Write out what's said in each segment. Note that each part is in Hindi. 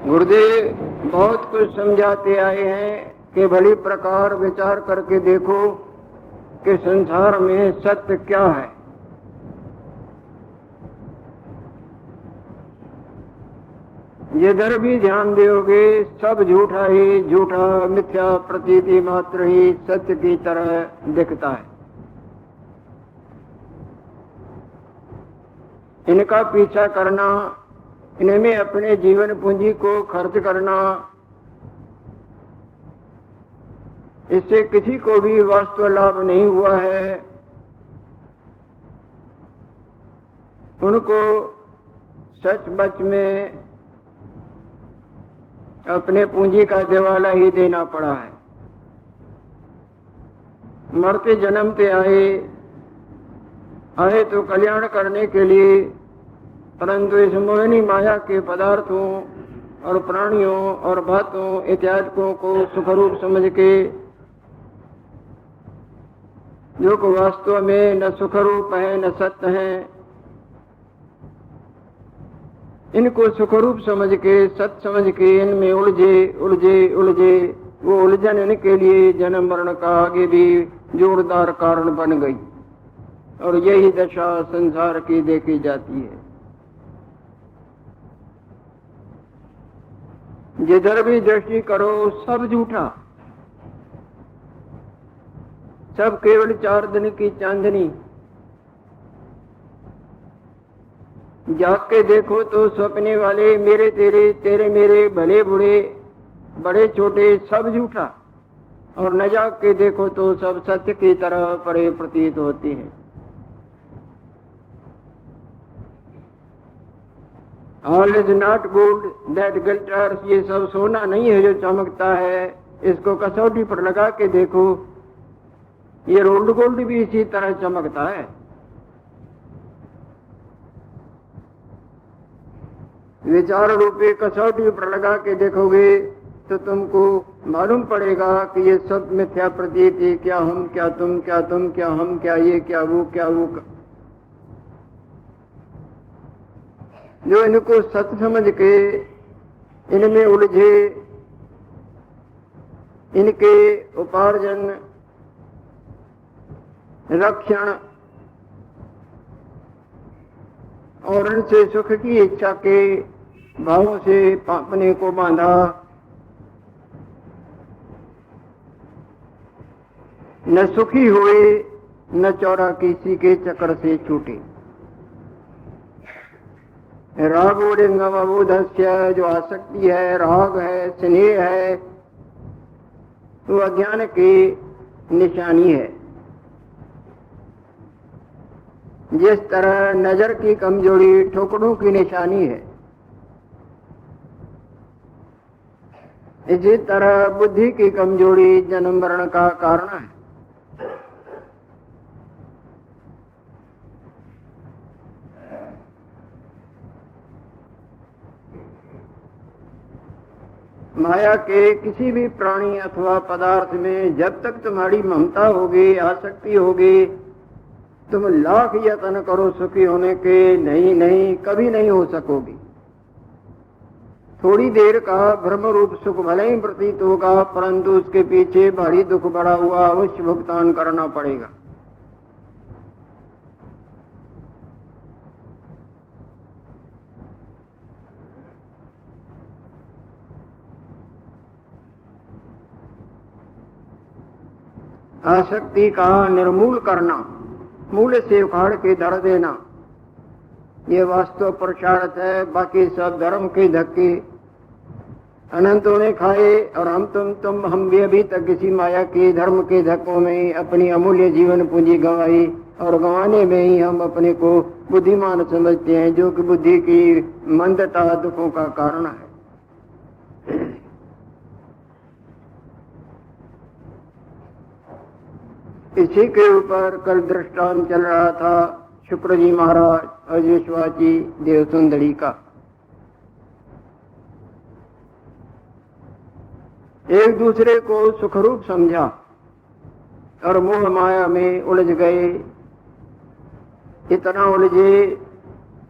गुरुदेव बहुत कुछ समझाते आए हैं कि भली प्रकार विचार करके देखो कि संसार में सत्य क्या है। जिधर भी ध्यान दोगे सब झूठा ही झूठा, मिथ्या प्रतीति मात्र ही सत्य की तरह दिखता है। इनका पीछा करना, इनमें अपने जीवन पूंजी को खर्च करना, इससे किसी को भी वास्तव लाभ नहीं हुआ है। उनको सच में अपने पूंजी का दिवाला ही देना पड़ा है। मरते जन्मते आए तो कल्याण करने के लिए, परंतु इस मोहिनी माया के पदार्थों और प्राणियों और बातों इत्यादि को सुखरूप समझ के, जो को वास्तव में न सुखरूप है न सत्य है, इनको सुखरूप समझ के, सत्य समझ के इनमें उलझे, वो उलझन इनके लिए जन्म मरण का आगे भी जोरदार कारण बन गई। और यही दशा संसार की देखी जाती है। जिधर भी दृष्टि करो सब झूठा, सब केवल 4 दिन की चांदनी। जाग के देखो तो सपने वाले मेरे तेरे, तेरे मेरे, भले बुरे, बड़े छोटे सब झूठा। और न जाग के देखो तो सब सत्य की तरह परे प्रतीत होती है। All is not gold that glitters, ये सब सोना नहीं है जो चमकता है। इसको कसौटी पर लगा के देखो, ये रोल्ड गोल्ड भी इसी तरह चमकता है। विचार रूपी कसौटी पर लगा के देखोगे तो तुमको मालूम पड़ेगा कि ये सब मिथ्या प्रतीत है। क्या हम, क्या तुम, क्या तुम, क्या हम, क्या ये, क्या वो, क्या वो। जो इनको सत्य समझ के इनमें उलझे, इनके उपार्जन, रक्षण और इनसे सुख की इच्छा के भावों से अपने को बांधा, न सुखी हुए न 84 के चक्र से छूटे। रागोलिंगमबोधस्य, जो आसक्ति है, राग है, स्नेह है, वो अज्ञान की निशानी है। जिस तरह नजर की कमजोरी ठोकरों की निशानी है, इसी तरह बुद्धि की कमजोरी जन्म मरण का कारण है। माया के किसी भी प्राणी अथवा पदार्थ में जब तक तुम्हारी ममता होगी, आसक्ति होगी, तुम लाख यत्न करो सुखी होने के, नहीं कभी नहीं हो सकोगी। थोड़ी देर का भ्रम रूप सुख भले ही प्रतीत होगा, परंतु उसके पीछे भारी दुख बढ़ा हुआ अवश्य भुगतान करना पड़ेगा। आसक्ति का निर्मूल करना, मूल से उखाड़ के धर देना, ये वास्तव पुरुषार्थ है। बाकी सब धर्म के धक्के अनंतों ने खाए और हम तुम हम भी अभी तक किसी माया के धर्म के धक्कों में अपनी अमूल्य जीवन पूंजी गंवाई, और गंवाने में ही हम अपने को बुद्धिमान समझते हैं, जो कि बुद्धि की मंदता दुखों का कारण है। इसी के ऊपर कल दृष्टांत चल रहा था शुक्र जी महाराज और विश्वाची देवसुंदरी का। एक दूसरे को सुखरूप समझा और मोह माया में उलझ गए। इतना उलझे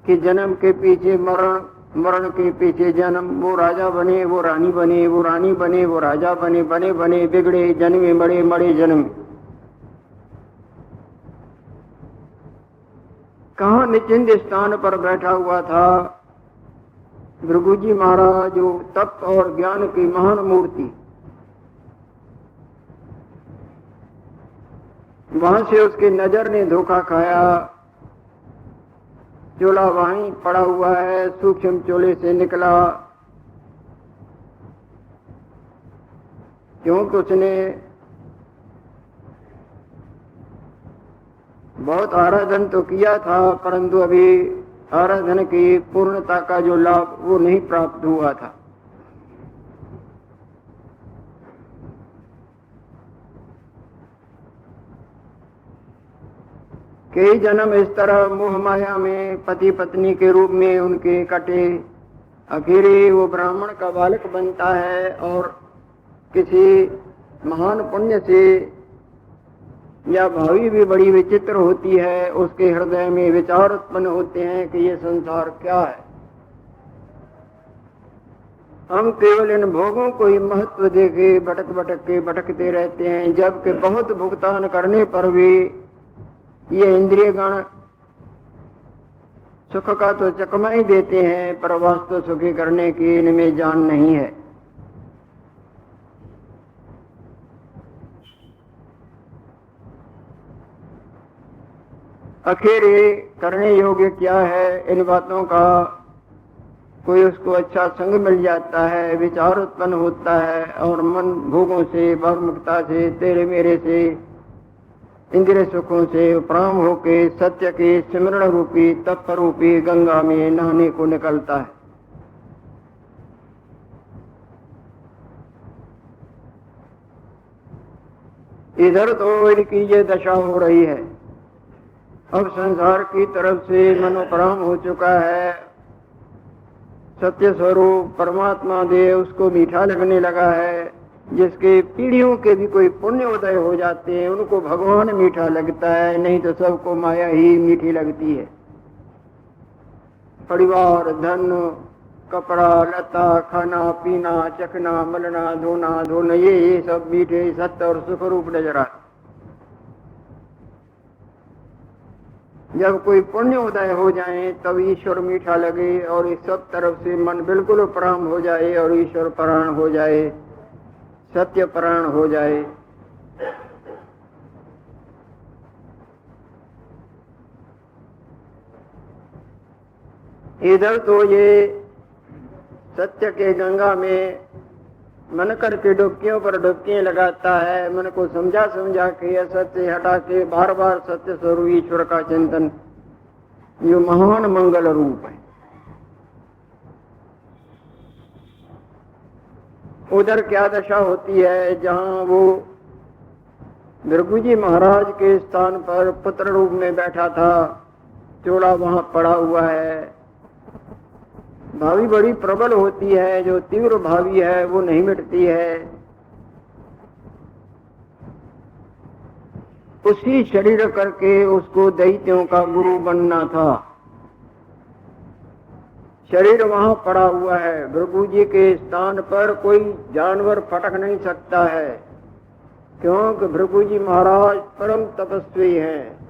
कि जन्म के पीछे मरण मरण के पीछे जन्म, वो राजा बने, वो रानी बने, वो रानी बने, वो राजा बने, बने बने बिगड़े, जन्मे मरे, मरे जन्म। कहाँ निश्चिंत स्थान पर बैठा हुआ था भृगु जी महाराज, जो तप और ज्ञान की महान मूर्ति, वहां से उसकी नजर ने धोखा खाया। चोला वहीं पड़ा हुआ है, सूक्ष्म चोले से निकला, क्योंकि उसने बहुत आराधन तो किया था, परंतु अभी आराधन की पूर्णता का जो लाभ वो नहीं प्राप्त हुआ था। कई जन्म इस तरह मोह माया में पति पत्नी के रूप में उनके कटे, आखिर वो ब्राह्मण का बालक बनता है और किसी महान पुण्य से या भावी भी बड़ी विचित्र होती है, उसके हृदय में विचार उत्पन्न होते हैं कि ये संसार क्या है। हम केवल इन भोगों को ही महत्व देके भटक भटक के भटकते रहते हैं, जबकि बहुत भुगतान करने पर भी ये इंद्रिय गण सुख का तो चकमा ही देते हैं, पर वास्तव सुखी करने की इनमें जान नहीं है। आखिर ये करने योग्य क्या है, इन बातों का कोई उसको अच्छा संग मिल जाता है, विचार उत्पन्न होता है और मन भोगों से, बहुमुखता से, तेरे मेरे से, इंद्रिय सुखों से उपराम होके सत्य के सिमरण रूपी तप रूपी गंगा में नहाने को निकलता है। इधर तो इनकी ये दशा हो रही है। अब संसार की तरफ से मनोपराम हो चुका है, सत्य स्वरूप परमात्मा देव उसको मीठा लगने लगा है। जिसके पीढ़ियों के भी कोई पुण्य उदय हो जाते हैं उनको भगवान मीठा लगता है, नहीं तो सबको माया ही मीठी लगती है। परिवार, धन, कपड़ा लता, खाना पीना, चखना, मलना, धोना धोना, ये सब मीठे सत्य और सुख रूप नजर आते। जब कोई पुण्य उदय हो जाए तब ईश्वर मीठा लगे और इस सब तरफ से मन बिल्कुल उपराम हो जाए और ईश्वर परायण हो जाए, सत्य परायण हो जाए। इधर तो ये सत्य के गंगा में मन करके डुबकियों पर डुबकियां लगाता है, मन को समझा समझा के असत्य हटा के बार बार सत्य स्वरूप ईश्वर का चिंतन, जो महान मंगल रूप है। उधर क्या दशा होती है, जहां वो भृगु जी महाराज के स्थान पर पुत्र रूप में बैठा था, चोला वहां पड़ा हुआ है। भावी बड़ी प्रबल होती है, जो तीव्र भावी है वो नहीं मिटती है। उसी शरीर करके उसको दैत्यों का गुरु बनना था। शरीर वहां पड़ा हुआ है, भृगु जी के स्थान पर कोई जानवर फटक नहीं सकता है, क्योंकि भृगु जी महाराज परम तपस्वी हैं।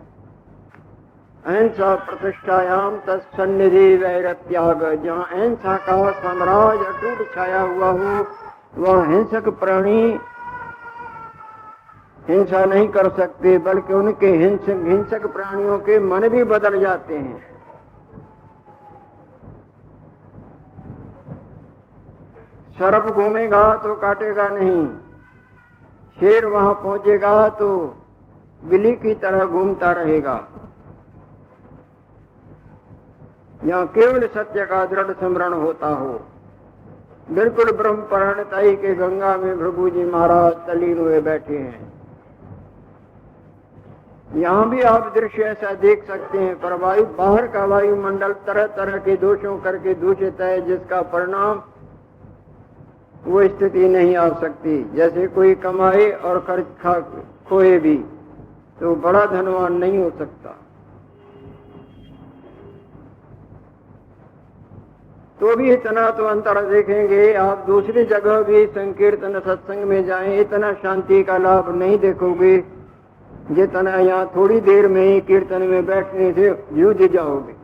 अहिंसा प्रतिष्ठायाम तत्सन्निधि वैरत्याग, जहाँ अहिंसा का साम्राज्य अटूट छाया हुआ हो, वह हिंसक प्राणी हिंसा नहीं कर सकते, बल्कि उनके हिंसक प्राणियों के मन भी बदल जाते हैं। सर्प घूमेगा तो काटेगा नहीं, शेर वहां पहुंचेगा तो बिल्ली की तरह घूमता रहेगा। यहाँ केवल सत्य का दृढ़ स्मरण होता हो। बिल्कुल ब्रह्म परायणताई के गंगा में भृगु जी महाराज तल्लीन हुए बैठे हैं। यहाँ भी आप दृश्य ऐसा देख सकते हैं, पर वायु बाहर का वायुमंडल तरह तरह के दोषों करके दूषित है, जिसका परिणाम वो स्थिति नहीं आ सकती। जैसे कोई कमाए और खर्च खोए भी तो बड़ा धनवान नहीं हो सकता। तो भी इतना तो अंतर देखेंगे। आप दूसरी जगह भी संकीर्तन सत्संग में जाएं, इतना शांति का लाभ नहीं देखोगे जितना यहाँ थोड़ी देर में ही कीर्तन में बैठने से जूझ जाओगे।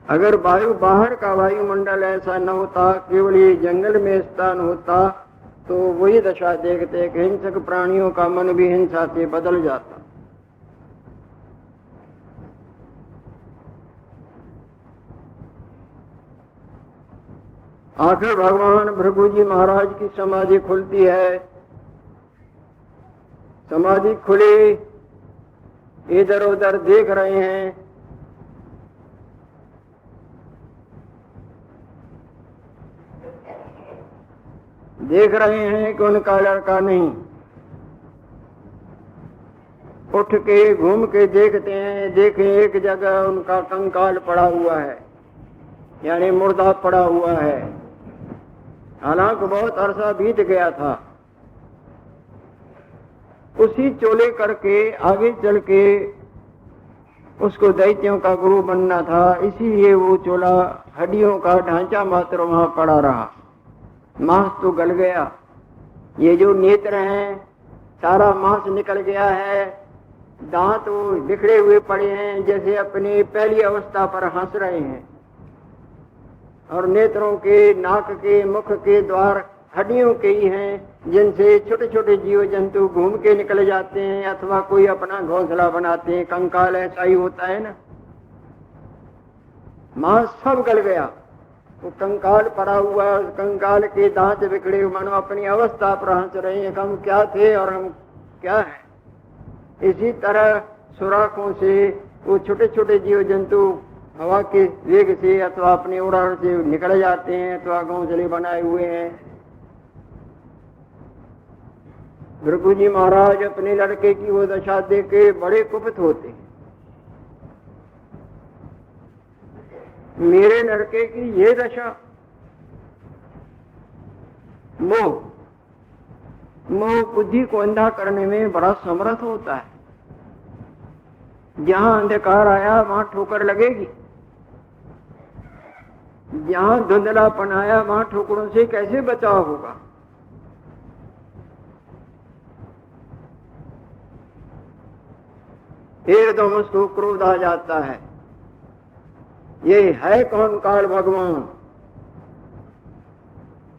अगर वायु बाहर का वायुमंडल ऐसा न होता, केवल ये जंगल में स्थान होता, तो वही दशा देखते कि हिंसक प्राणियों का मन भी हिंसा से बदल जाता। आखिर भगवान भृगु जी महाराज की समाधि खुलती है। समाधि खुली, इधर उधर देख रहे हैं। देख रहे हैं कि उनका लड़का नहीं। उठ के घूम के देखते हैं, देखें एक जगह उनका कंकाल पड़ा हुआ है, यानी मुर्दा पड़ा हुआ है। हालांकि बहुत अरसा बीत गया था। उसी चोले करके आगे चल के उसको दैत्यों का गुरु बनना था, इसीलिए वो चोला हड्डियों का ढांचा मात्र वहां पड़ा रहा। मांस तो गल गया, ये जो नेत्र हैं सारा मांस निकल गया है। दांत वो बिखरे हुए पड़े हैं, जैसे अपनी पहली अवस्था पर हंस रहे हैं। और नेत्रों के, नाक के, मुख के द्वार हड्डियों के ही हैं, जिनसे छोटे छोटे जीव जंतु घूम के निकल जाते हैं अथवा कोई अपना घोंसला बनाते हैं। कंकाल ऐसा ही होता है ना। मांस सब गल गया, वो कंकाल पड़ा हुआ, उस कंकाल के दांत बिखड़े हुए, मानो अपनी अवस्था पर हंस रहे हैं। हम क्या थे और हम क्या है। इसी तरह सुराखों से वो छोटे छोटे जीव जंतु हवा के वेग से अथवा अपने उड़ान से निकल जाते हैं अथवा घोंसले बनाए हुए हैं। भृगु जी महाराज अपने लड़के की वो दशा देख के बड़े कुपित होते। मेरे लड़के की ये दशा। मोह बुद्धि को अंधा करने में बड़ा समर्थ होता है। जहां अंधकार आया वहां ठोकर लगेगी। जहां धुंधलापन आया वहां ठोकरों से कैसे बचाव होगा। एकदम उसको क्रोध आ जाता है। ये है कौन काल भगवान।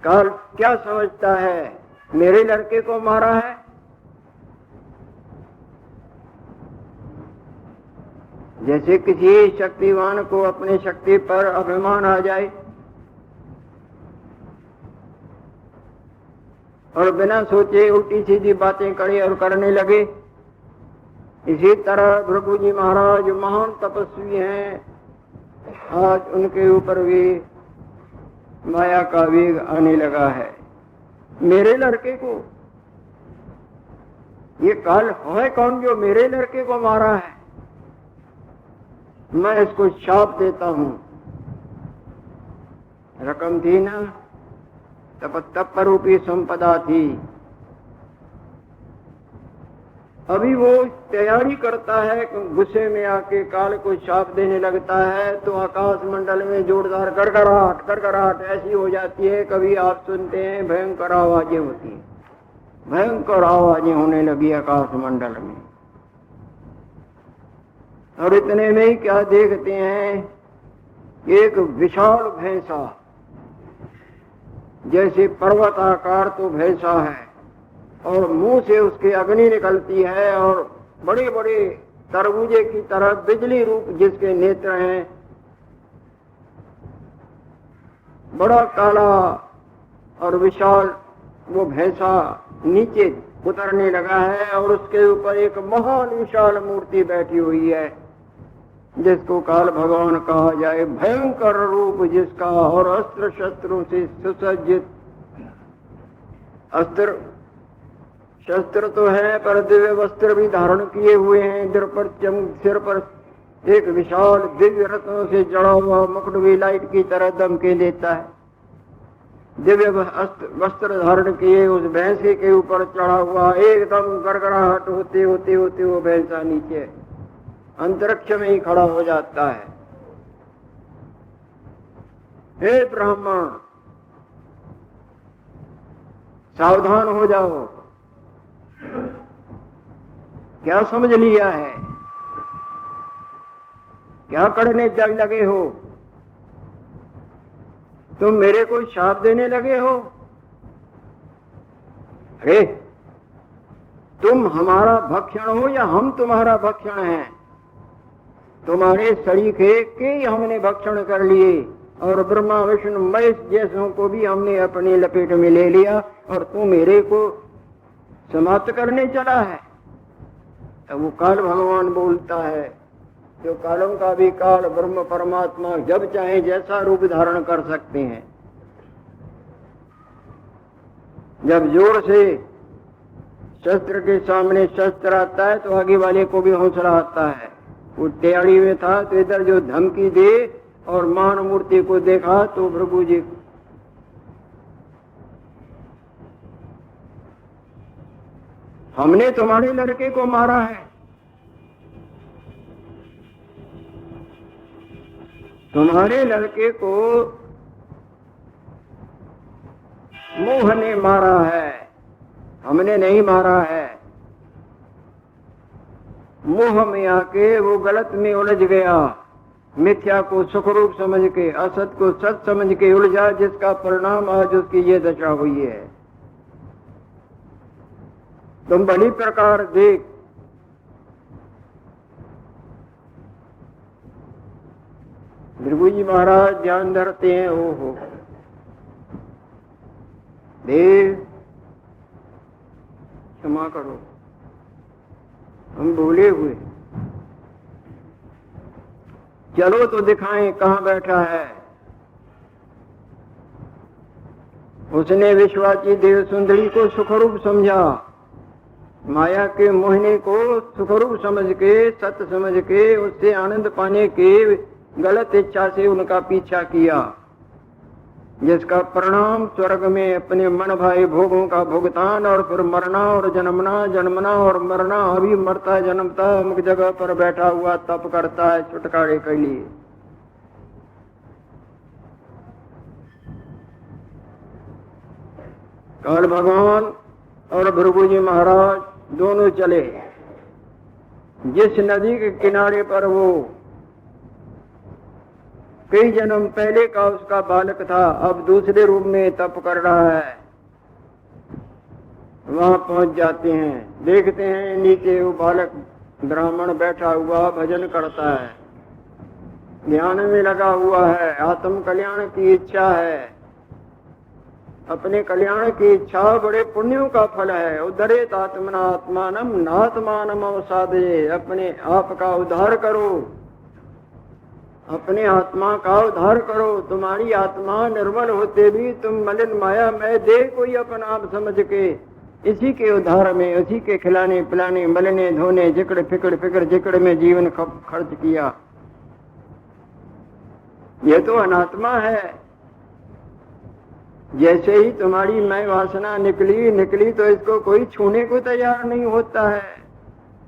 काल क्या समझता है, मेरे लड़के को मारा है। जैसे किसी शक्तिवान को अपनी शक्ति पर अभिमान आ जाए और बिना सोचे उल्टी सीधी बातें करे और करने लगे। इसी तरह भृगु जी महाराज महान तपस्वी हैं, आज उनके ऊपर भी माया का वेग आने लगा है। मेरे लड़के को, ये काल है कौन जो मेरे लड़के को मारा है। मैं इसको शाप देता हूं। रकम थी ना, तप रूपी संपदा थी। अभी वो तैयारी करता है, गुस्से में आके काल को शाप देने लगता है तो आकाश मंडल में जोरदार गड़गड़ाहट ऐसी हो जाती है। कभी आप सुनते हैं भयंकर आवाजें होती हैं, भयंकर आवाजें होने लगी आकाश मंडल में। और इतने में ही क्या देखते हैं, एक विशाल भैंसा, जैसे पर्वताकार तो भैंसा है और मुंह से उसके अग्नि निकलती है और बड़े बड़े तरबूजे की तरह बिजली रूप जिसके नेत्र हैं। बड़ा काला और विशाल वो भैंसा नीचे उतरने लगा है और उसके ऊपर एक महान विशाल मूर्ति बैठी हुई है, जिसको काल भगवान कहा जाए। भयंकर रूप जिसका, और अस्त्र शस्त्रों से सुसज्जित। अस्त्र शस्त्र तो है पर दिव्य वस्त्र भी धारण किए हुए हैं। सिर पर एक विशाल दिव्य रत्नों से जड़ा हुआ मुकुट भी लाइट की तरह दमके देता है। दिव्य वस्त्र धारण किए उस भैंसे के ऊपर चढ़ा हुआ एकदम गड़गड़ाहट होते होते होते वो भैंसा नीचे अंतरिक्ष में ही खड़ा हो जाता है। हे ब्राह्मण, सावधान हो जाओ। क्या समझ लिया है? क्या करने जग लगे हो? तुम मेरे को शाप देने लगे हो? अरे, तुम हमारा भक्षण हो या हम तुम्हारा भक्षण हैं? तुम्हारे सरीखे के हमने भक्षण कर लिए और ब्रह्मा विष्णु महेश जैसों को भी हमने अपनी लपेट में ले लिया, और तू मेरे को समाप्त करने चला है। तो वो काल भगवान बोलता है, जो कालों का भी काल ब्रह्म परमात्मा जब चाहे जैसा रूप धारण कर सकते हैं। जब जोर से शस्त्र के सामने शस्त्र आता है तो आगे वाले को भी हौसला आता है। वो तैयारी में था तो इधर जो धमकी दे और मान मूर्ति को देखा तो प्रभु जी हमने तुम्हारे लड़के को मारा है, तुम्हारे लड़के को मोह ने मारा है, हमने नहीं मारा है। मोह में आके वो गलत में उलझ गया, मिथ्या को सुख रूप समझ के, असत को सत समझ के उलझा, जिसका परिणाम आज उसकी ये दशा हुई है। तुम भली प्रकार देख, भृगु जी महाराज ध्यान धरते हैं। ओहो देव, क्षमा करो, हम भूले हुए। चलो तो दिखाएं कहाँ बैठा है। उसने विश्वाची देव सुंदरी को सुखरूप समझा, माया के मोहने को सुखरूप समझ के, सत्य समझ के, उससे आनंद पाने के गलत इच्छा से उनका पीछा किया, जिसका परिणाम स्वर्ग में अपने मन भाई भोगों का भुगतान, और फिर मरना और जन्मना, जन्मना और मरना। अभी मरता जन्मता अमुक जगह पर बैठा हुआ तप करता है छुटकारे के लिए। काल भगवान और भृगु जी महाराज दोनों चले। जिस नदी के किनारे पर वो कई जन्म पहले का उसका बालक था, अब दूसरे रूप में तप कर रहा है, वहां पहुंच जाते हैं। देखते हैं नीचे वो बालक ब्राह्मण बैठा हुआ भजन करता है, ध्यान में लगा हुआ है, आत्म कल्याण की इच्छा है। अपने कल्याण की इच्छा बड़े पुण्यों का फल है। उद्धरेत आत्मना आत्मानम नात्मानम अवसादे, अपने आप का उद्धार करो, अपने आत्मा का उद्धार करो। तुम्हारी आत्मा निर्मल होते भी तुम मलिन माया में देह को ही अपना आप समझ के इसी के उद्धार में, उसी के खिलाने पिलाने, मलने धोने, जिकड़ फिकड़ जिकड़ में जीवन खर्च किया। ये तो अनात्मा है। जैसे ही तुम्हारी मैं वासना निकली तो इसको कोई छूने को तैयार नहीं होता है।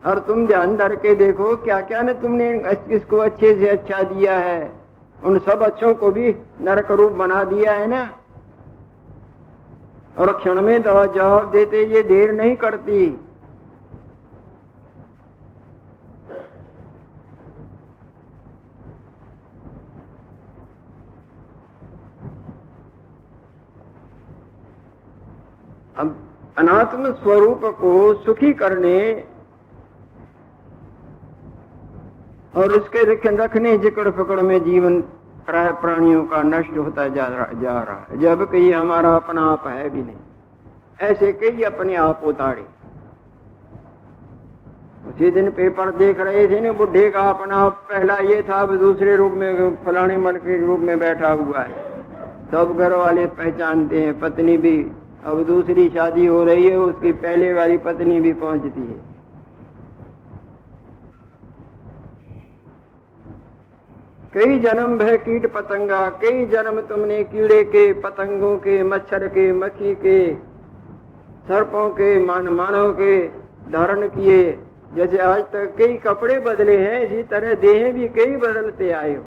और तुम ध्यान धर के देखो क्या क्या ने तुमने इसको अच्छे से अच्छा दिया है, उन सब अच्छों को भी नरक रूप बना दिया है ना। और क्षण में दवा जवाब देते ये देर नहीं करती। अब अनात्म स्वरूप को सुखी करने और उसके रखने जिकड़ फिकड़ में जीवन प्राय प्राणियों का नष्ट होता जा रहा है, जबकि ये हमारा अपना आप है भी नहीं। ऐसे कई अपने आप उतारे। उसी दिन पेपर देख रहे थे ना, बुढ़े का अपना आप पहला ये था, अब दूसरे रूप में फलाने मल के रूप में बैठा हुआ है। सब घर वाले पहचानते हैं। पत्नी भी अब दूसरी शादी हो रही है, उसकी पहले वाली पत्नी भी पहुंचती है। कई जन्म भय कीट पतंगा, कई जन्म तुमने कीड़े के, पतंगों के, मच्छर के, मक्खी के, सर्पों के, मानव के धारण किए, जैसे आज तक कई कपड़े बदले हैं, इसी तरह देह भी कई बदलते आए हो।